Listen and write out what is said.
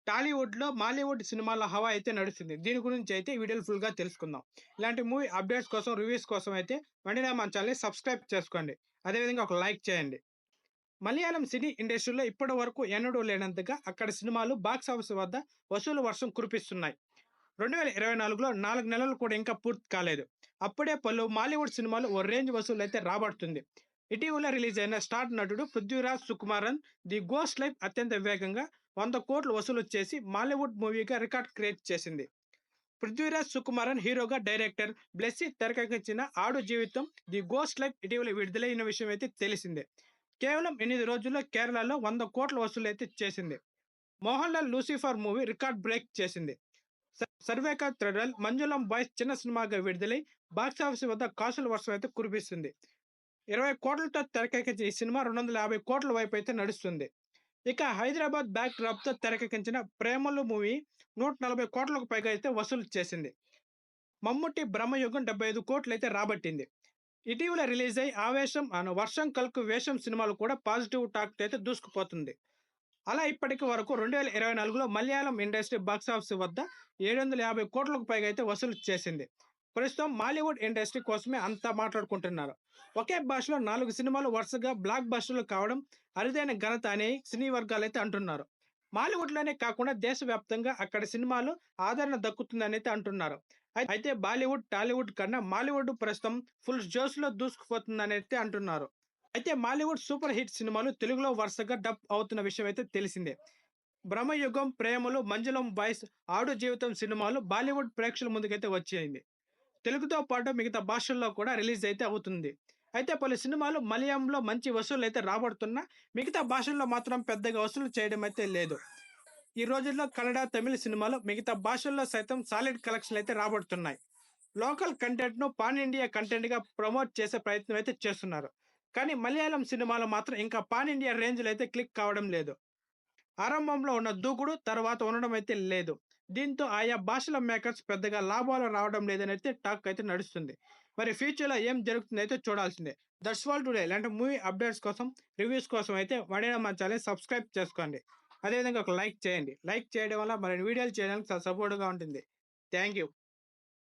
టాలీవుడ్‌లో, మాలీవుడ్ సినిమాల హవా అయితే నడుస్తుంది. దీని గురించి అయితే ఈ వీడియోలో ఫుల్‌గా తెలుసుకుందాం. ఇలాంటి మూవీ అప్డేట్స్ కోసం, రివ్యూస్ కోసం అయితే వెంటనే మన ఛానెల్‌ని సబ్స్క్రైబ్ చేసుకోండి. అదే విధంగా ఒక లైక్ చేయండి. మలయాళం సినీ ఇండస్ట్రీలో ఇప్పటి వరకు ఎన్నడూ లేనంతగా అక్కడి సినిమాలు బాక్స్ ఆఫీస్ వద్ద వసూలు వర్షం కురిపిస్తున్నాయి. 2024లో 4 నెలలు కూడా ఇంకా పూర్తి కాలేదు. అప్పుడే పలు మాలీవుడ్ సినిమాలు ఓ రేంజ్ వసూలైతే రాబడుతుంది. ఇటీవల రిలీజ్ అయిన స్టార్ నటుడు Prithviraj Sukumaran the ghost life అత్యంత వేగంగా 100 కోట్లు వసూలు చేసి మాలీవుడ్ మూవీగా రికార్డ్ క్రియేట్ చేసింది. పృథ్వీరాజ్ సుకుమారన్ హీరోగా, డైరెక్టర్ బ్లెస్సీ తెరకెక్కించిన ఆడు జీవితం ది గోస్ట్ లైఫ్ ఇటీవల విడుదలైన విషయం అయితే తెలిసిందే. కేవలం 8 రోజుల్లో కేరళలో 100 కోట్ల వసూలైతే చేసింది. Mohan Lal Lucifer movie record break చేసింది. సర్వేక థ్రిల్లర్ మంజులం బాయ్స్ చిన్న సినిమాగా విడుదలై బాక్సాఫీస్ వద్ద కాసుల వర్షం అయితే కురిపిస్తుంది. 20 కోట్లతో తెరకెక్కించిన ఈ సినిమా 250 కోట్ల వైపు అయితే నడుస్తుంది. ఇక హైదరాబాద్ బ్యాక్ డ్రాప్ తో తెరకెక్కించిన ప్రేమలు మూవీ 140 కోట్లకు పైగా అయితే వసూలు చేసింది. మమ్ముట్టి బ్రహ్మయుగం 75 కోట్లు అయితే రాబట్టింది. ఇటీవల రిలీజ్ అయి ఆవేశం వర్షం కల్కు వేషం సినిమాలు కూడా పాజిటివ్ టాక్ అయితే దూసుకుపోతుంది. అలా ఇప్పటికి వరకు 2024లో మలయాళం ఇండస్ట్రీ బాక్సాఫీస్ వద్ద 750 కోట్లకు పైగా అయితే వసూలు చేసింది. ప్రస్తుతం మాలీవుడ్ ఇండస్ట్రీ కోసమే అంతా మాట్లాడుకుంటున్నారు. ఒకే భాషలో 4 సినిమాలు వరుసగా బ్లాక్ బస్టర్లు కావడం అరుదైన ఘనత అని సినీ వర్గాలైతే అంటున్నారు. మాలీవుడ్లోనే కాకుండా దేశవ్యాప్తంగా అక్కడి సినిమాలు ఆదరణ దక్కుతుందని అయితే అంటున్నారు. అయితే బాలీవుడ్, టాలీవుడ్ కన్నా మాలీవుడ్ ప్రస్తుతం ఫుల్ జోష్‌లో దూసుకుపోతుందని అయితే అంటున్నారు. అయితే మాలీవుడ్ సూపర్ హిట్ సినిమాలు తెలుగులో వరుసగా డబ్ అవుతున్న విషయం అయితే తెలిసిందే. బ్రహ్మయుగం, ప్రేమలు, మంజులం బాయ్స్, ఆడు జీవితం సినిమాలు బాలీవుడ్ ప్రేక్షకుల ముందుకైతే వచ్చేయింది. తెలుగుతో పాటు మిగతా భాషల్లో కూడా రిలీజ్ అయితే అవుతుంది. అయితే పలు సినిమాలు మలయాళంలో మంచి వసూలు అయితే రాబడుతున్నా మిగతా భాషల్లో మాత్రం పెద్దగా వసూలు చేయడం అయితే లేదు. ఈ రోజుల్లో కన్నడ, తమిళ సినిమాలు మిగతా భాషల్లో సైతం సాలిడ్ కలెక్షన్లు అయితే రాబడుతున్నాయి. లోకల్ కంటెంట్ ను పాన్ ఇండియా కంటెంట్ గా ప్రమోట్ చేసే ప్రయత్నం అయితే చేస్తున్నారు. కానీ మలయాళం సినిమాలు మాత్రం ఇంకా పాన్ ఇండియా రేంజ్ లో అయితే క్లిక్ కావడం లేదు. ఆరంభంలో ఉన్న దూకుడు తర్వాత ఉండడం అయితే లేదు. దీంతో ఆయా భాషల మేకర్స్ పెద్దగా లాభాలు రావడం లేదని అయితే టాక్ అయితే నడుస్తుంది. మరి ఫ్యూచర్ లో ఏం జరుగుతుందో అయితే చూడాల్సిందే. That's all today. ఇలాంటి మూవీ అప్డేట్స్ కోసం, రివ్యూస్ కోసం అయితే వెంటనే మన ఛానల్ సబ్స్క్రైబ్ చేసుకోండి. అదేవిధంగా ఒక లైక్ చేయండి. లైక్ చేయడం వల్ల మరిన్ని వీడియోలు చేయడానికి చాలా సపోర్ట్గా ఉంటుంది. Thank you.